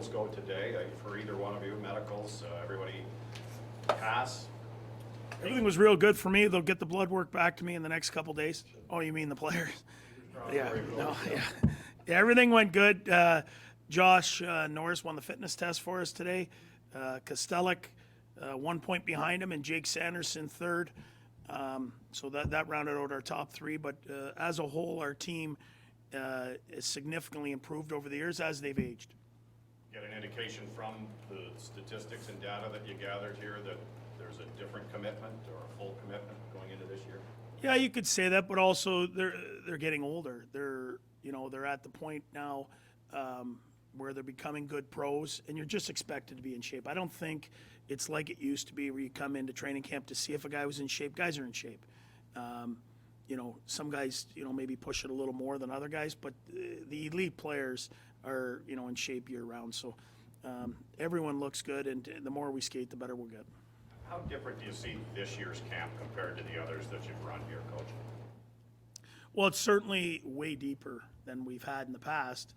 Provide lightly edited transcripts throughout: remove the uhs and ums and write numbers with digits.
those go today? For either one of you, medicals, everybody pass? Everything was real good for me. They'll get the blood work back to me in the next couple days. Oh, you mean the players? Yeah, no, yeah. Everything went good. Josh Norris won the fitness test for us today. Kostelik, 1 point behind him, and Jake Sanderson third. So that rounded out our top three. But as a whole, our team is significantly improved over the years as they've aged. Get an indication from the statistics and data that you gathered here that there's a different commitment or a full commitment going into this year? Yeah, you could say that, but also they're getting older. They're at the point now where they're becoming good pros, and you're just expected to be in shape. I don't think it's like it used to be where you come into training camp to see if a guy was in shape. Guys are in shape. Some guys, maybe push it a little more than other guys, but the elite players are, in shape year round. So everyone looks good, and the more we skate, the better we'll get. How different do you see this year's camp compared to the others that you've run here, Coach? Well, it's certainly way deeper than we've had in the past.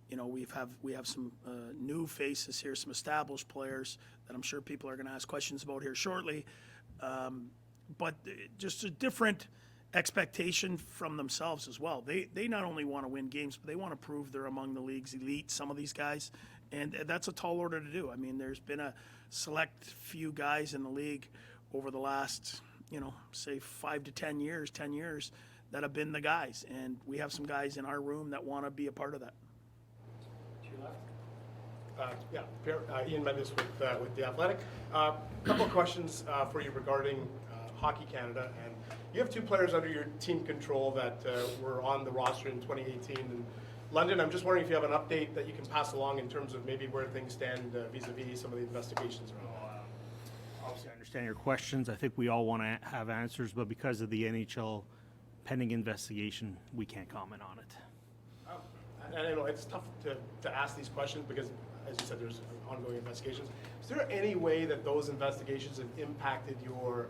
We have some new faces here, some established players that I'm sure people are going to ask questions about here shortly. But just a different expectation from themselves as well. They not only want to win games, but they want to prove they're among the league's elite, some of these guys. And that's a tall order to do. I mean, there's been a select few guys in the league over the last, say 5 to 10 years, that have been the guys. And we have some guys in our room that want to be a part of that. To your left. Pierre, Ian Mendes with The Athletic. Couple of questions for you regarding Hockey Canada. And you have two players under your team control that were on the roster in 2018. And London, I'm just wondering if you have an update that you can pass along in terms of maybe where things stand vis-a-vis some of the investigations around that. Obviously, I understand your questions. I think we all want to have answers, but because of the NHL pending investigation, we can't comment on it. And I know it's tough to ask these questions because, as you said, there's ongoing investigations. Is there any way that those investigations have impacted your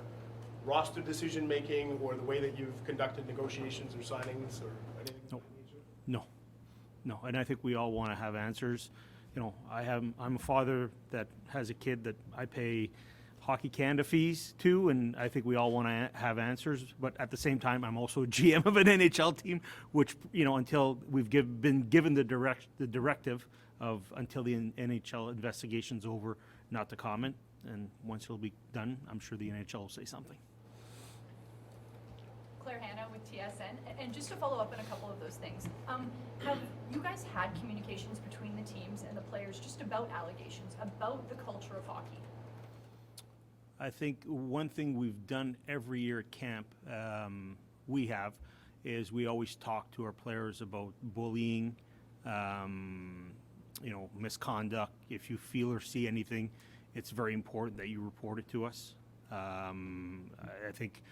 roster decision-making or the way that you've conducted negotiations or signings or anything? No, and I think we all want to have answers. I'm a father that has a kid that I pay Hockey Canada fees to, and I think we all want to have answers. But at the same time, I'm also a GM of an NHL team, which until we've been given the directive of until the NHL investigation's over, not to comment. And once it'll be done, I'm sure the NHL will say something. Claire Hanna with TSN, and just to follow up on a couple of those things, have you guys had communications between the teams and the players just about allegations, about the culture of hockey? I think one thing we've done every year at camp, is we always talk to our players about bullying, misconduct. If you feel or see anything, it's very important that you report it to us. I think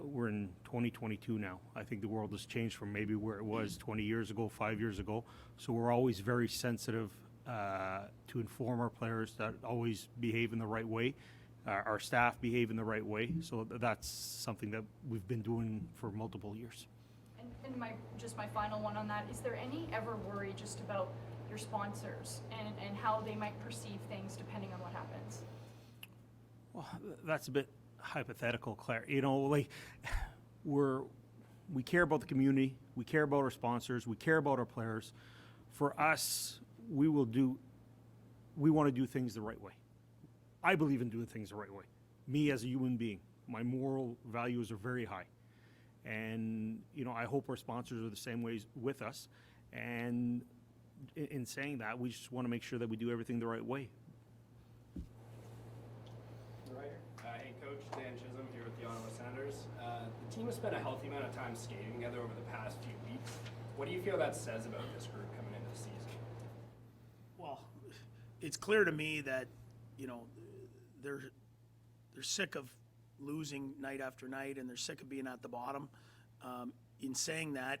we're in 2022 now. I think the world has changed from maybe where it was 20 years ago, 5 years ago. So we're always very sensitive to inform our players that always behave in the right way. Our staff behave in the right way. So that's something that we've been doing for multiple years. And my final one on that, is there any ever worry just about your sponsors and how they might perceive things depending on what happens? Well, that's a bit hypothetical, Claire. We care about the community, we care about our sponsors, we care about our players. For us, we want to do things the right way. I believe in doing things the right way. Me as a human being, my moral values are very high. And, I hope our sponsors are the same ways with us. And in saying that, we just want to make sure that we do everything the right way. Right here. Hey, Coach, Dan Chisholm here with the Ottawa Senators. The team has spent a healthy amount of time skating together over the past few weeks. What do you feel that says about this group coming into the season? Well, it's clear to me that, they're sick of losing night after night, and they're sick of being at the bottom. In saying that,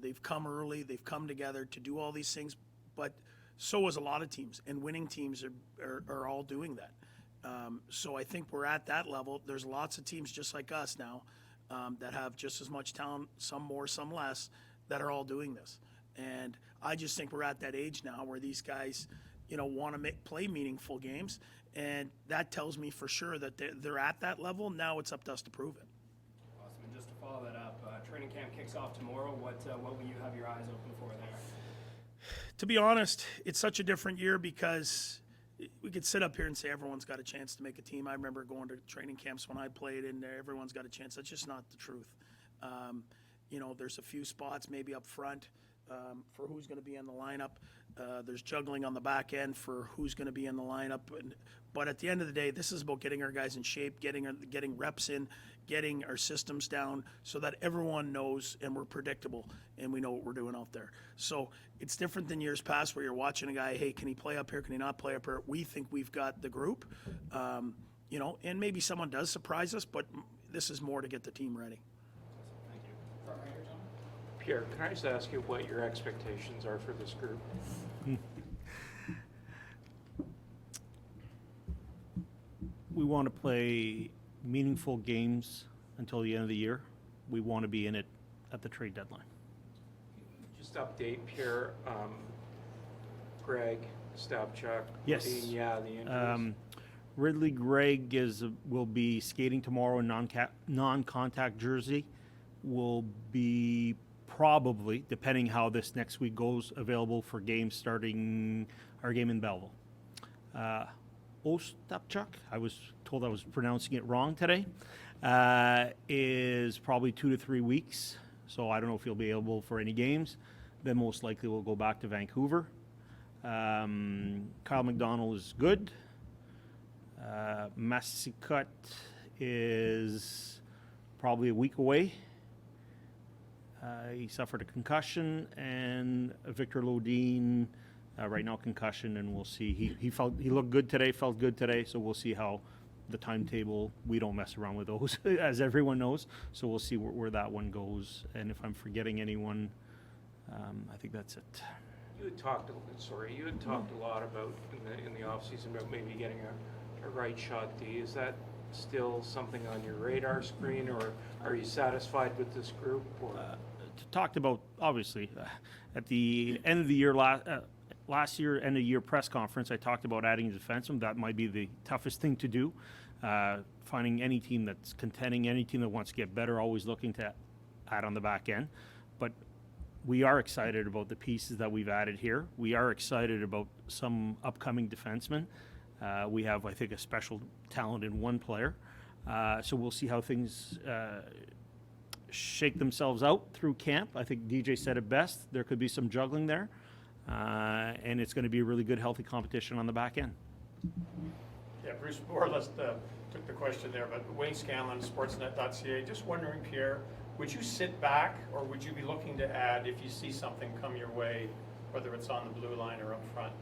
they've come early, they've come together to do all these things, but so is a lot of teams, and winning teams are all doing that. So I think we're at that level. There's lots of teams just like us now that have just as much talent, some more, some less, that are all doing this. And I just think we're at that age now where these guys, want to play meaningful games, and that tells me for sure that they're at that level. Now it's up to us to prove it. Awesome. And just to follow that up, training camp kicks off tomorrow. What will you have your eyes open for there? To be honest, it's such a different year because we could sit up here and say everyone's got a chance to make a team. I remember going to training camps when I played, and everyone's got a chance. That's just not the truth. There's a few spots maybe up front for who's going to be in the lineup. There's juggling on the back end for who's going to be in the lineup. But at the end of the day, this is about getting our guys in shape, getting reps in, getting our systems down so that everyone knows and we're predictable and we know what we're doing out there. So it's different than years past where you're watching a guy, hey, can he play up here? Can he not play up here? We think we've got the group, and maybe someone does surprise us, but this is more to get the team ready. Thank you. Pierre, can I just ask you what your expectations are for this group? We want to play meaningful games until the end of the year. We want to be in it at the trade deadline. Just update, Pierre, Greg, Stopchuk. Yes. The injuries. Ridley Gregg will be skating tomorrow in non-contact jersey. Will be probably, depending how this next week goes, available for games starting our game in Belleville. Ostapchuk, I was told I was pronouncing it wrong today, is probably 2 to 3 weeks. So I don't know if he'll be available for any games. Then most likely we'll go back to Vancouver. Kyle McDonald is good. Massicut is probably a week away. He suffered a concussion, and Victor Lodin right now concussion, and we'll see. He looked good today, felt good today, so we'll see how the timetable. We don't mess around with those, as everyone knows. So we'll see where that one goes, and if I'm forgetting anyone, I think that's it. You had talked a lot about in the offseason about maybe getting a right shot D. Is that still something on your radar screen, or are you satisfied with this group? Or? Talked about, obviously, at the end of the year, last year, end of year press conference, I talked about adding a defenseman. That might be the toughest thing to do. Finding any team that's contending, any team that wants to get better, always looking to add on the back end. But we are excited about the pieces that we've added here. We are excited about some upcoming defensemen. We have, I think, a special talent in one player. So we'll see how things shake themselves out through camp. I think DJ said it best. There could be some juggling there. And it's going to be a really good, healthy competition on the back end. Yeah, Bruce more or less took the question there, but Wayne Scanlon, Sportsnet.ca, just wondering, Pierre, would you sit back or would you be looking to add if you see something come your way, whether it's on the blue line or up front?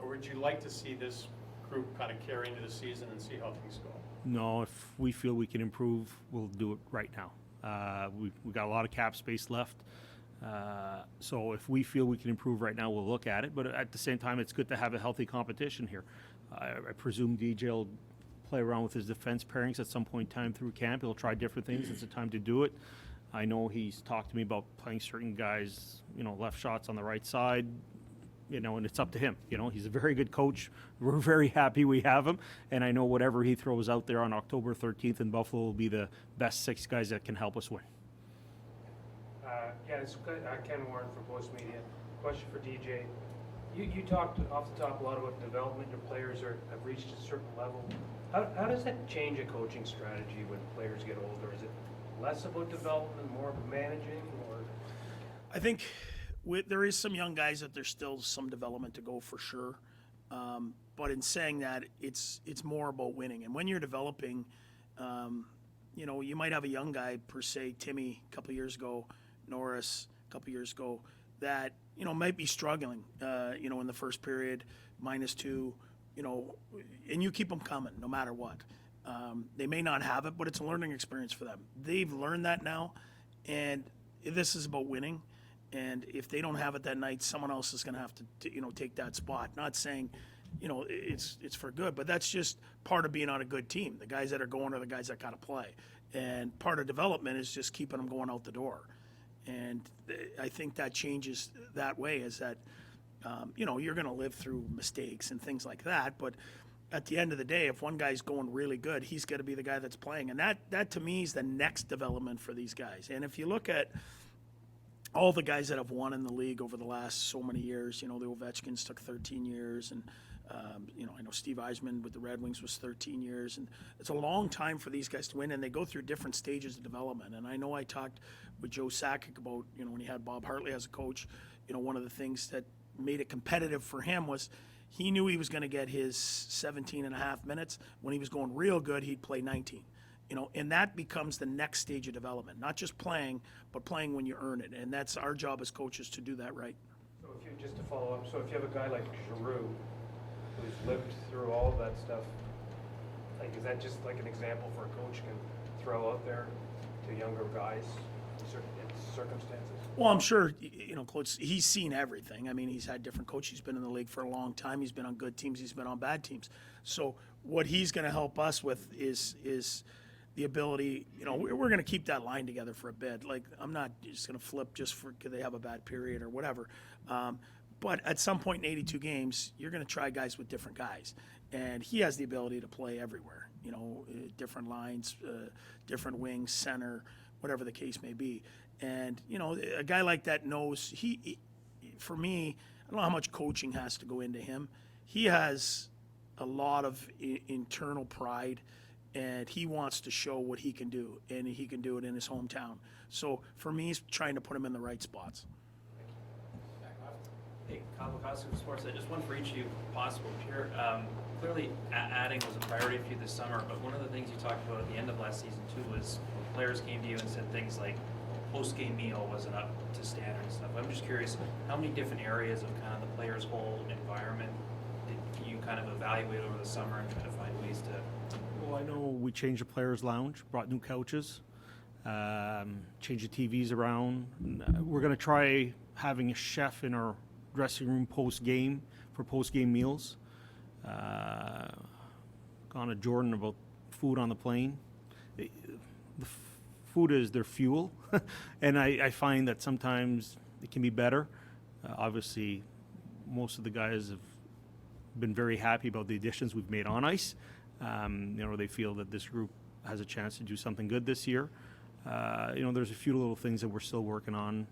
Or would you like to see this group kind of carry into the season and see how things go? No, if we feel we can improve, we'll do it right now. We've got a lot of cap space left. So if we feel we can improve right now, we'll look at it. But at the same time, it's good to have a healthy competition here. I presume DJ will play around with his defense pairings at some point in time through camp. He'll try different things. It's the time to do it. I know he's talked to me about playing certain guys, left shots on the right side, and it's up to him. He's a very good coach. We're very happy we have him. And I know whatever he throws out there on October 13th in Buffalo will be the best 6 guys that can help us win. It's Ken Warren from Post Media. Question for DJ. You talked off the top a lot about development. Your players have reached a certain level. How does that change a coaching strategy when players get older? Is it less about development, more about managing, or? I think there is some young guys that there's still some development to go for sure. But in saying that, it's more about winning. And when you're developing, you might have a young guy per se, Timmy a couple of years ago, Norris a couple of years ago, that might be struggling, in the first period, -2, and you keep them coming no matter what. They may not have it, but it's a learning experience for them. They've learned that now, and this is about winning. And if they don't have it that night, someone else is going to have to take that spot. Not saying, it's for good, but that's just part of being on a good team. The guys that are going are the guys that got to play, and part of development is just keeping them going out the door. And I think that changes that way is that, you're going to live through mistakes and things like that. But at the end of the day, if one guy's going really good, he's got to be the guy that's playing. And that to me is the next development for these guys. And if you look at all the guys that have won in the league over the last so many years, the Ovechkins took 13 years. And, I know Steve Eisman with the Red Wings was 13 years. And it's a long time for these guys to win. And they go through different stages of development. And I know I talked with Joe Sakic about, when he had Bob Hartley as a coach, one of the things that made it competitive for him was he knew he was going to get his 17 and a half minutes. When he was going real good, he'd play 19. And that becomes the next stage of development, not just playing, but playing when you earn it. And that's our job as coaches to do that right. So if you, just to follow up, so if you have a guy like Giroux, who's lived through all of that stuff, like, is that just like an example for a coach can throw out there to younger guys in certain circumstances? Well, I'm sure, Coach, he's seen everything. I mean, he's had different coaches. He's been in the league for a long time. He's been on good teams. He's been on bad teams. So what he's going to help us with is the ability, we're going to keep that line together for a bit. Like, I'm not just going to flip just because they have a bad period or whatever. But at some point in 82 games, you're going to try guys with different guys. And he has the ability to play everywhere, different lines, different wings, center, whatever the case may be. And, a guy like that knows for me, I don't know how much coaching has to go into him. He has a lot of internal pride, and he wants to show what he can do, and he can do it in his hometown. So for me, he's trying to put him in the right spots. Hey, Kyle Bukowski from Sports. Just one for each of you, if possible. Pierre, clearly adding was a priority for you this summer, but one of the things you talked about at the end of last season too was players came to you and said things like post-game meal wasn't up to standard and stuff. I'm just curious, how many different areas of kind of the player's whole environment did you kind of evaluate over the summer and try to find ways to? Well, I know we changed the players' lounge, brought new couches, changed the TVs around. We're going to try having a chef in our dressing room post-game for post-game meals. Gone to Jordan about food on the plane. The food is their fuel, and I find that sometimes it can be better. Obviously, most of the guys have been very happy about the additions we've made on ice. They feel that this group has a chance to do something good this year. There's a few little things that we're still working on.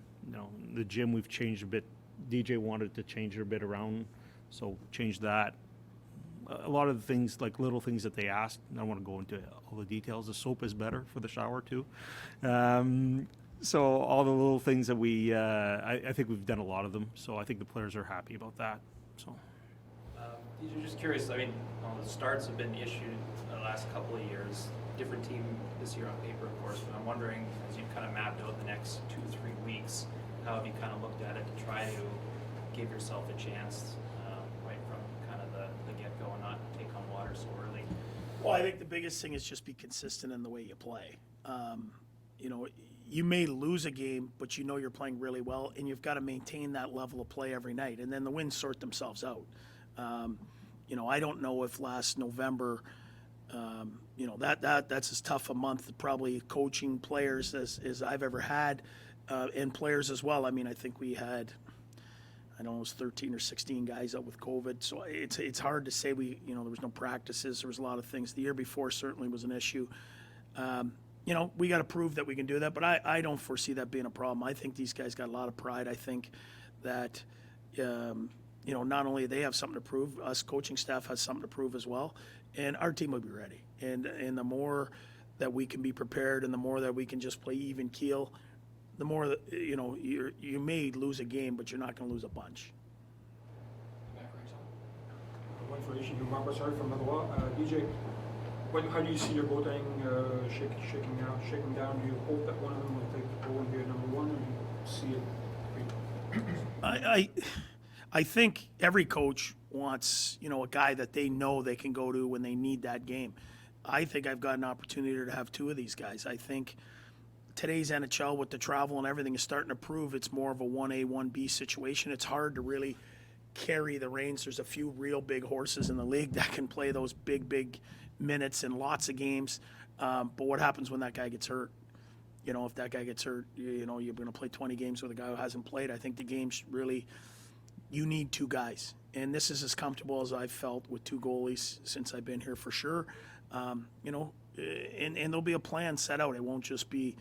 The gym we've changed a bit. DJ wanted to change it a bit around, so changed that. A lot of the things, like little things that they asked, I don't want to go into all the details. The soap is better for the shower too. So all the little things that I think we've done a lot of them. So I think the players are happy about that. So. DJ, just curious, the starts have been issued the last couple of years. Different team this year on paper, of course, but I'm wondering, as you've kind of mapped out the next 2-3 weeks, how have you kind of looked at it to try to give yourself a chance right from kind of the get-go and not take on water so early? Well, I think the biggest thing is just be consistent in the way you play. You may lose a game, but you're playing really well, and you've got to maintain that level of play every night, and then the wins sort themselves out. I don't know if last November, that's as tough a month probably coaching players as I've ever had, and players as well. I mean, I think we had, it was 13 or 16 guys out with COVID, so it's hard to say. There was no practices. There was a lot of things. The year before certainly was an issue. We got to prove that we can do that, but I don't foresee that being a problem. I think these guys got a lot of pride. I think that, not only they have something to prove, us coaching staff has something to prove as well, and our team will be ready. And the more that we can be prepared and the more that we can just play even keel, the more that, you may lose a game, but you're not going to lose a bunch. One for each of you, Mark Sorry from Ottawa. DJ, how do you see your goaltending shaking down? Do you hope that one of them will take the goal and be a number one, or do you see it? I think every coach wants, a guy that they know they can go to when they need that game. I think I've got an opportunity to have two of these guys. I think today's NHL with the travel and everything is starting to prove it's more of a 1A, 1B situation. It's hard to really carry the reins. There's a few real big horses in the league that can play those big minutes in lots of games. But what happens when that guy gets hurt? if that guy gets hurt, you're going to play 20 games with a guy who hasn't played. I think the game's really, you need two guys. And this is as comfortable as I've felt with two goalies since I've been here for sure. And there'll be a plan set out. It won't just be,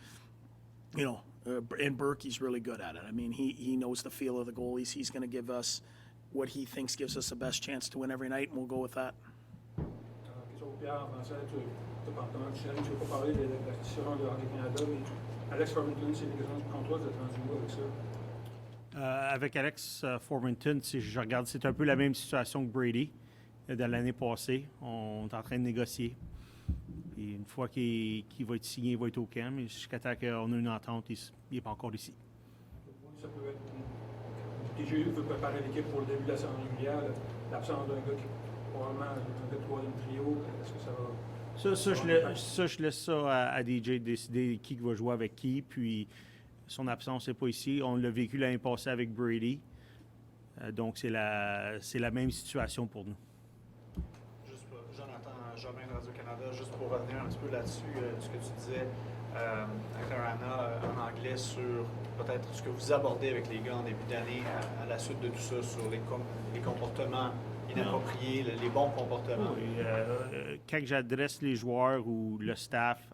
and Berkey's really good at it. I mean, he knows the feel of the goalies. He's going to give us what he thinks gives us the best chance to win every night, and we'll go with that. Question pour Pierre en français, pendant que tu ne veux pas parler de la situation de Hockey Canada, mais Alex Formenton, c'est une question contre toi, vous êtes rendu où avec ça? Avec Alex Formenton, si je regarde, c'est un peu la même situation que Brady de l'année passée. On est en train de négocier. Puis une fois qu'il va être signé, il va être au camp. Mais jusqu'à temps qu'on ait une entente, il n'est pas encore ici. Ça peut être. DJ veut préparer l'équipe pour le début de la saison régulière. L'absence d'un gars qui probablement un gars de troisième trio, est-ce que ça va. Je laisse ça à DJ de décider qui va jouer avec qui. Puis son absence n'est pas ici. On l'a vécu l'année passée avec Brady. Donc c'est la même situation pour nous. Juste pour Jonathan Jobin de Radio-Canada, juste pour revenir un petit peu là-dessus, ce que tu disais avec Arana en anglais sur peut-être ce que vous abordez avec les gars en début d'année à la suite de tout ça, sur les comportements inappropriés, les bons comportements. Oui, quand j'adresse les joueurs ou le staff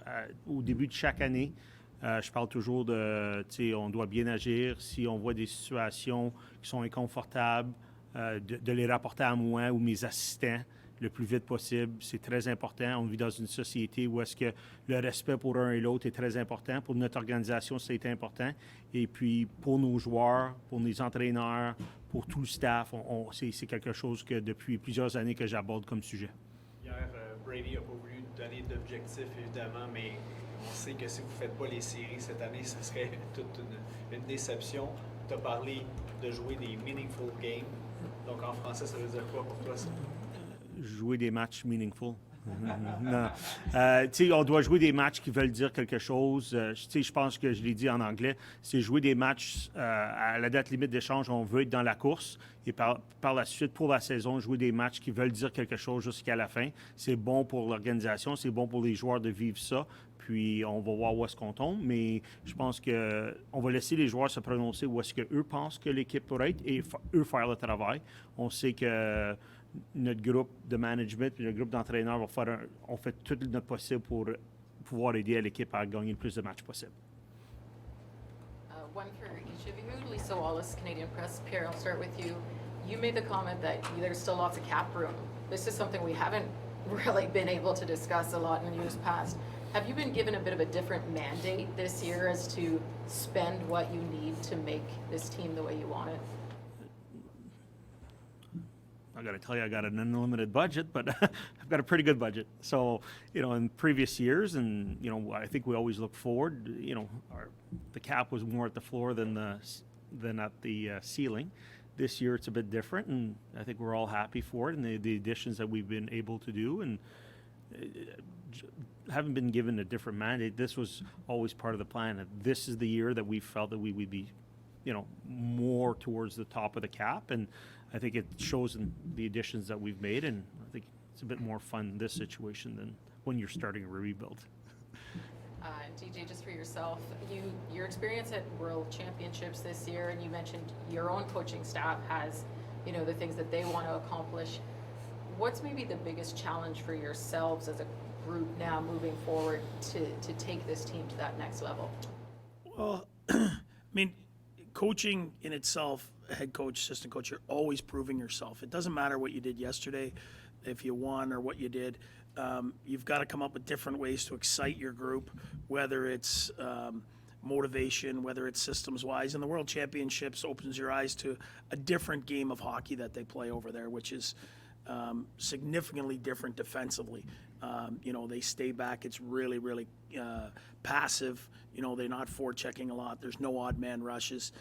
au début de chaque année, je parle toujours de, on doit bien agir. Si on voit des situations qui sont inconfortables, de les rapporter à moi ou mes assistants le plus vite possible. C'est très important. On vit dans une société où est-ce que le respect pour un et l'autre est très important. Pour notre organisation, c'est important. Et puis, pour nos joueurs, pour les entraîneurs, pour tout le staff, c'est quelque chose que depuis plusieurs années que j'aborde comme sujet. Hier, Brady n'a pas voulu donner d'objectifs, évidemment, mais on sait que si vous ne faites pas les séries cette année, ce serait toute une déception. Tu as parlé de jouer des meaningful games. Donc, en français, ça veut dire quoi pour toi, ça? Jouer des matchs meaningful. Non. On doit jouer des matchs qui veulent dire quelque chose. Je pense que je l'ai dit en anglais, c'est jouer des matchs à la date limite d'échange, on veut être dans la course. Et par la suite, pour la saison, jouer des matchs qui veulent dire quelque chose jusqu'à la fin. C'est bon pour l'organisation, c'est bon pour les joueurs de vivre ça. Puis on va voir où est-ce qu'on tombe. Mais je pense qu'on va laisser les joueurs se prononcer où est-ce qu'eux pensent que l'équipe pourrait être et eux faire le travail. On sait que notre groupe de management et notre groupe d'entraîneurs on fait tout notre possible pour pouvoir aider l'équipe à gagner le plus de matchs possible. One for each of you. Lisa Wallace, Canadian Press. Pierre, I'll start with you. You made the comment that there's still lots of cap room. This is something we haven't really been able to discuss a lot in years past. Have you been given a bit of a different mandate this year as to spend what you need to make this team the way you want it? I got to tell you, I got an unlimited budget, but I've got a pretty good budget. So, in previous years, and I think we always look forward. The cap was more at the floor than at the ceiling. This year, it's a bit different, and I think we're all happy for it and the additions that we've been able to do. And haven't been given a different mandate. This was always part of the plan. And this is the year that we felt that we would be, more towards the top of the cap, and I think it shows in the additions that we've made, and I think it's a bit more fun in this situation than when you're starting a rebuild. DJ, just for yourself, your experience at World Championships this year, and you mentioned your own coaching staff has, the things that they want to accomplish. What's maybe the biggest challenge for yourselves as a group now moving forward to take this team to that next level? Well, coaching in itself, head coach, assistant coach, you're always proving yourself. It doesn't matter what you did yesterday, if you won or what you did. You've got to come up with different ways to excite your group, whether it's motivation, whether it's systems-wise. And the World Championships opens your eyes to a different game of hockey that they play over there, which is significantly different defensively. They stay back. It's really, really passive. They're not forechecking a lot. There's no odd man rushes.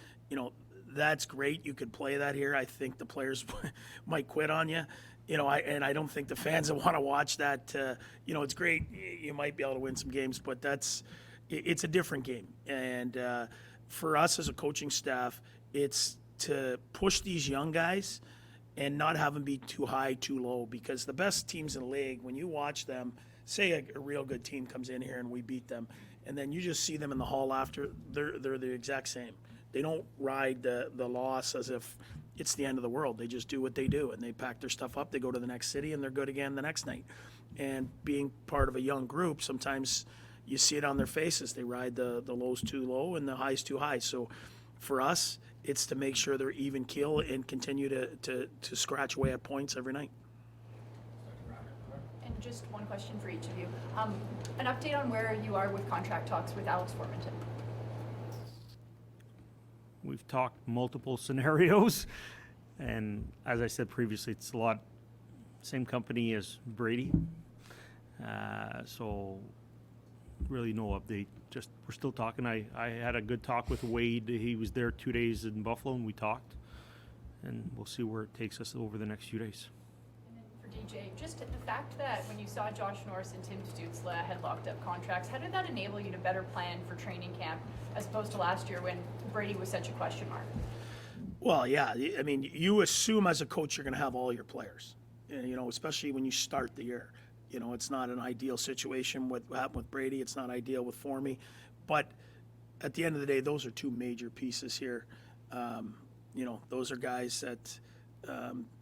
That's great. You could play that here. I think the players might quit on you. And I don't think the fans want to watch that. It's great. You might be able to win some games, but it's a different game. And for us as a coaching staff, it's to push these young guys and not have them be too high, too low, because the best teams in the league, when you watch them, say a real good team comes in here and we beat them, and then you just see them in the hall after, they're the exact same. They don't ride the loss as if it's the end of the world. They just do what they do, and they pack their stuff up, they go to the next city, and they're good again the next night. And being part of a young group, sometimes you see it on their faces. They ride the lows too low and the highs too high. So for us, it's to make sure they're even keel and continue to scratch away at points every night. And just one question for each of you. An update on where you are with contract talks with Alex Formanton. We've talked multiple scenarios, and as I said previously, it's a lot same company as Brady. So really no update. Just we're still talking. I had a good talk with Wade. He was there 2 days in Buffalo, and we talked. And we'll see where it takes us over the next few days. And then for DJ, just the fact that when you saw Josh Norris and Tim Stützle had locked up contracts, how did that enable you to better plan for training camp as opposed to last year when Brady was such a question mark? Well, yeah. I mean, you assume as a coach you're going to have all your players, you know, especially when you start the year. You know, it's not an ideal situation with what happened with Brady. It's not ideal with Formie. But at the end of the day, those are two major pieces here. You know, those are guys that,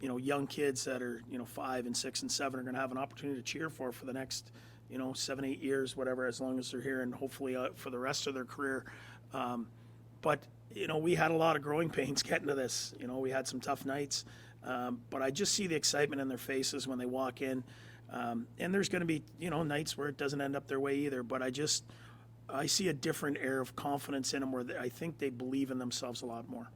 you know, young kids that are, you know, 5 and 6 and 7 are going to have an opportunity to cheer for the next, you know, 7, 8 years, whatever, as long as they're here, and hopefully for the rest of their career. But, you know, we had a lot of growing pains getting to this. You know, we had some tough nights. But I just see the excitement in their faces when they walk in. And there's going to be, you know, nights where it doesn't end up their way either. But I see a different air of confidence in them where I think they believe in themselves a lot more.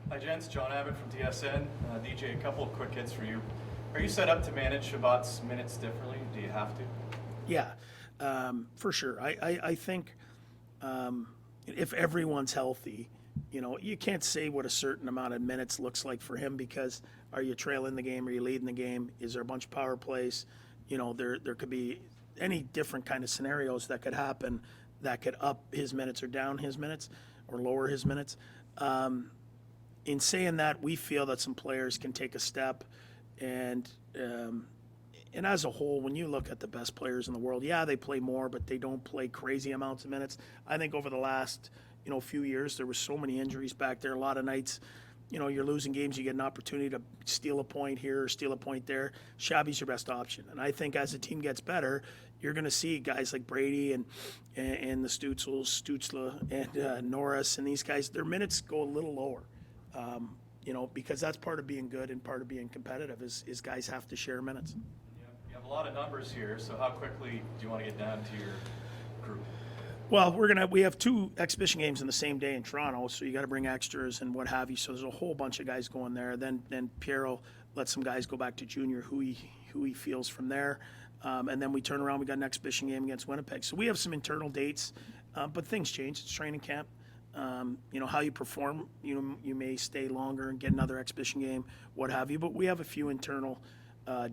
Hi, gents. John Abbott from TSN. DJ, a couple of quick hits for you. Are you set up to manage Shabbat's minutes differently? Do you have to? Yeah, for sure. I think if everyone's healthy, you know, you can't say what a certain amount of minutes looks like for him, because are you trailing the game? Are you leading the game? Is there a bunch of power plays? You know, there could be any different kind of scenarios that could happen that could up his minutes or down his minutes or lower his minutes. In saying that, we feel that some players can take a step, and as a whole, when you look at the best players in the world, yeah, they play more, but they don't play crazy amounts of minutes. I think over the last, you know, few years, there was so many injuries back there. A lot of nights, you know, you're losing games, you get an opportunity to steal a point here or steal a point there. Shabby's your best option. And I think as the team gets better, you're going to see guys like Brady and the Stützle and Norris and these guys, their minutes go a little lower. You know, because that's part of being good and part of being competitive is guys have to share minutes. Yeah, you have a lot of numbers here, so how quickly do you want to get down to your group? Well, we have 2 exhibition games in the same day in Toronto, so you got to bring extras and what have you. So there's a whole bunch of guys going there. Then Pierre will let some guys go back to junior who he feels from there, and then we turn around. We got an exhibition game against Winnipeg. So we have some internal dates, but things change. It's training camp. You know how you perform. You may stay longer and get another exhibition game, what have you. But we have a few internal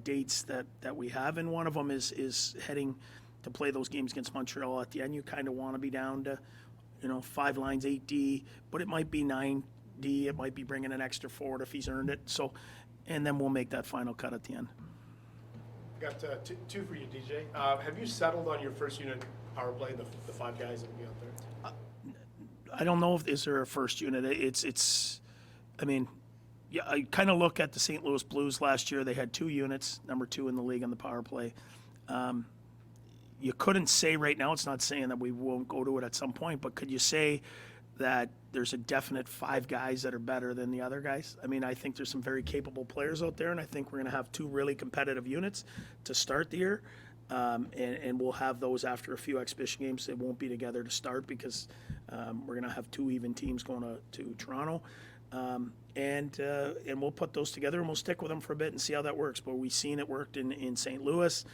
dates that we have, and one of them is heading to play those games against Montreal. At the end, you kind of want to be down to, you know, 5 lines, 8D, but it might be 9D. It might be bringing an extra forward if he's earned it. So, and then we'll make that final cut at the end. Got two for you, DJ. Have you settled on your first unit power play, the 5 guys that will be out there? I don't know if is there a first unit. I mean, yeah, I kind of look at the St. Louis Blues last year. They had 2 units, number 2 in the league on the power play. You couldn't say right now, it's not saying that we won't go to it at some point, but could you say that there's a definite 5 guys that are better than the other guys? I mean, I think there's some very capable players out there, and I think we're going to have 2 really competitive units to start the year. And we'll have those after a few exhibition games. They won't be together to start because we're going to have 2 even teams going to Toronto. And we'll put those together, and we'll stick with them for a bit and see how that works. But we've seen it worked in St. Louis.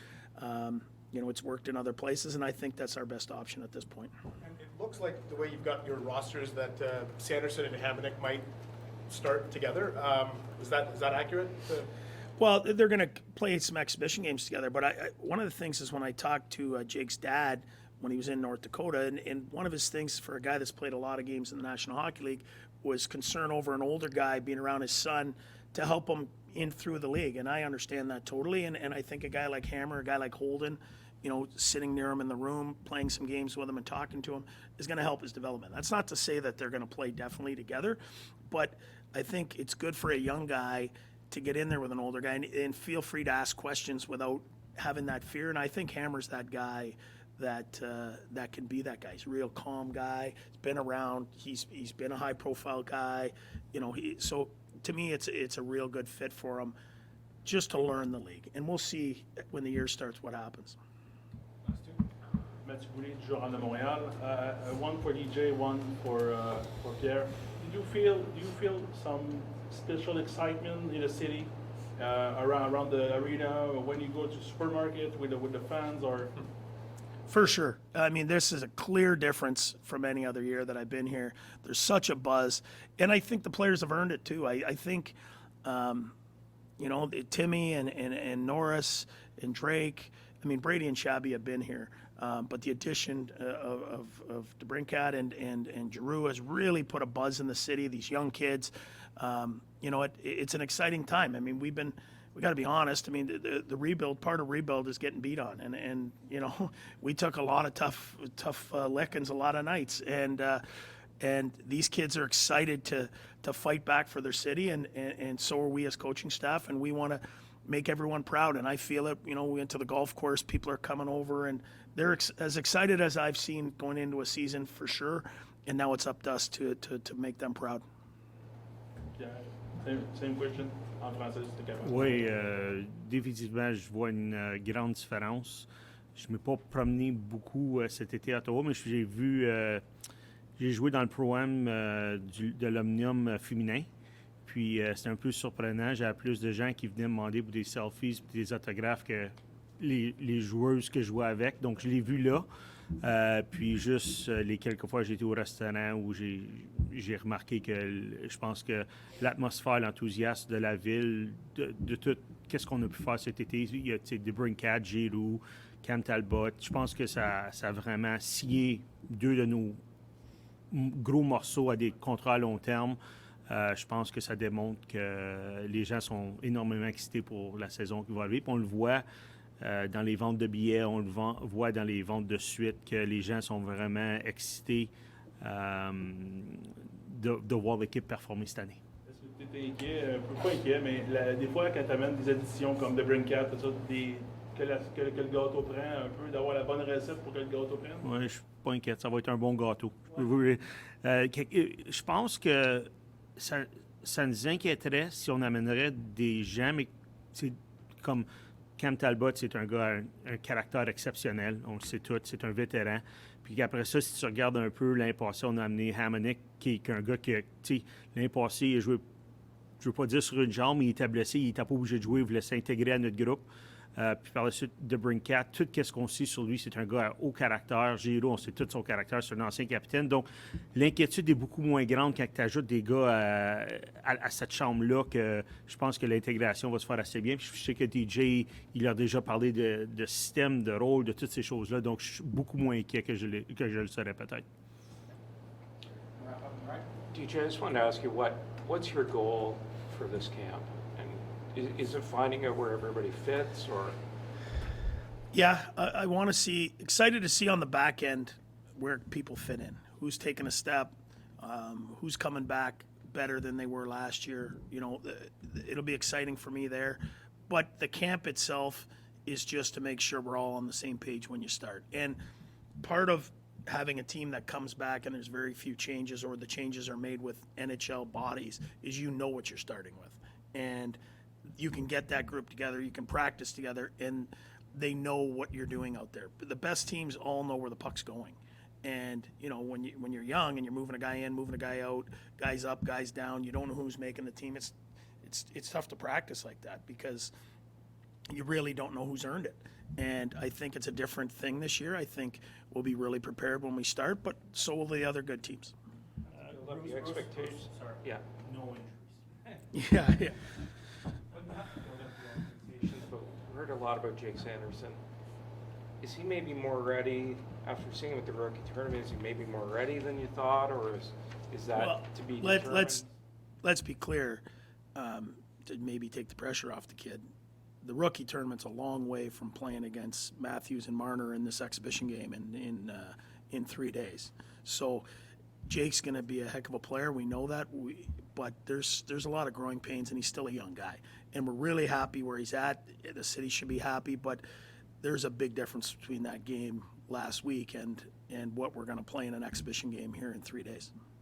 You know, it's worked in other places, and I think that's our best option at this point. And it looks like the way you've got your rosters that Sanderson and Hamonic might start together. Is that accurate? Well, they're going to play some exhibition games together, but one of the things is when I talked to Jake's dad when he was in North Dakota, and one of his things for a guy that's played a lot of games in the National Hockey League was concern over an older guy being around his son to help him in through the league, and I understand that totally, and I think a guy like Hammer, a guy like Holden, sitting near him in the room, playing some games with him and talking to him is going to help his development. That's not to say that they're going to play definitely together, but I think it's good for a young guy to get in there with an older guy and feel free to ask questions without having that fear. And I think Hammer's that guy that can be that guy. He's a real calm guy. He's been around. He's been a high profile guy. So to me, it's a real good fit for him just to learn the league. And we'll see when the year starts what happens. Mathieu Boulay, du Journal de Montréal. One for DJ, one for Pierre. Do you feel some special excitement in the city around the arena, or when you go to supermarket with the fans, or? For sure. I mean, this is a clear difference from any other year that I've been here. There's such a buzz, and I think the players have earned it too. I think, Timmy and Norris and Drake. I mean, Brady and Shabby have been here, but the addition of DeBrincat and Giroux has really put a buzz in the city. These young kids, it's an exciting time. I mean, we got to be honest. I mean, the rebuild, part of rebuild is getting beat on, and we took a lot of tough lickings a lot of nights, and these kids are excited to fight back for their city, and so are we as coaching staff, and we want to make everyone proud. And I feel it. We went to the golf course, people are coming over, and they're as excited as I've seen going into a season for sure. And now it's up to us to make them proud. Yeah, same question. En français, si t'es capable. Oui, définitivement, je vois une grande différence. Je ne m'ai pas promené beaucoup cet été à Ottawa, mais j'ai joué dans le Pro-Am de l'Omnium féminin. Puis c'était un peu surprenant. J'avais plus de gens qui venaient me demander pour des selfies, pour des autographes que les joueuses que je jouais avec. Donc je l'ai vu là. Puis juste les quelques fois que j'ai été au restaurant où j'ai remarqué que je pense que l'atmosphère, l'enthousiasme de la ville, de tout, qu'est-ce qu'on a pu faire cet été. Il y a DeBrincat, Giroux, Cam Talbot. Je pense que ça a vraiment scié deux de nos gros morceaux à des contrats à long terme. Je pense que ça démontre que les gens sont énormément excités pour la saison qui va arriver. Puis on le voit dans les ventes de billets, on le voit dans les ventes de suite, que les gens sont vraiment excités de voir l'équipe performer cette année. Est-ce que tu étais inquiet? Pas inquiet, mais des fois, quand tu amènes des additions comme The Brincat, tout ça, que le gâteau prend un peu, d'avoir la bonne recette pour que le gâteau prenne? Oui, je ne suis pas inquiet. Ça va être un bon gâteau. Ouais. Je pense que ça nous inquiéterait si on amènerait des gens, mais c'est comme Cam Talbot, c'est un gars, un caractère exceptionnel, on le sait tous, c'est un vétéran. Puis après ça, si tu regardes un peu l'année passée, on a amené Hamonic, qui est un gars qui, tu sais, l'année passée, il a joué, je ne veux pas dire sur une jambe, mais il était blessé, il n'était pas obligé de jouer, il voulait s'intégrer à notre groupe. Puis par la suite, DeBrincat, tout ce qu'on sait sur lui, c'est un gars à haut caractère. Giroux, on sait tout son caractère, c'est un ancien capitaine. Donc, l'inquiétude est beaucoup moins grande quand tu ajoutes des gars à cette chambre-là, que je pense que l'intégration va se faire assez bien. Puis je sais que DJ, il a déjà parlé de système, de rôle, de toutes ces choses-là. Donc, je suis beaucoup moins inquiet que je le serais peut-être. DJ, I just wanted to ask you, what's your goal for this camp? Is it finding out where everybody fits, or? Yeah, I want to see, excited to see on the back end where people fit in, who's taking a step, who's coming back better than they were last year. It'll be exciting for me there. But the camp itself is just to make sure we're all on the same page when you start. And part of having a team that comes back and there's very few changes, or the changes are made with NHL bodies, is what you're starting with. And you can get that group together, you can practice together, and they know what you're doing out there. But the best teams all know where the puck's going. And, when you're young and you're moving a guy in, moving a guy out, guys up, guys down, you don't know who's making the team. It's tough to practice like that because you really don't know who's earned it. And I think it's a different thing this year. I think we'll be really prepared when we start, but so will the other good teams. The expectations. Sorry. Yeah. No injuries. Yeah. But we heard a lot about Jake Sanderson. Is he maybe more ready after seeing him at the rookie tournament? Is he maybe more ready than you thought, or is that to be determined? Let's be clear. To maybe take the pressure off the kid. the rookie tournament's a long way from playing against Matthews and Marner in this exhibition game in 3 days. So Jake's going to be a heck of a player. We know that. But there's a lot of growing pains, and he's still a young guy. And we're really happy where he's at. The city should be happy, but there's a big difference between that game last week and what we're going to play in an exhibition game here in 3 days.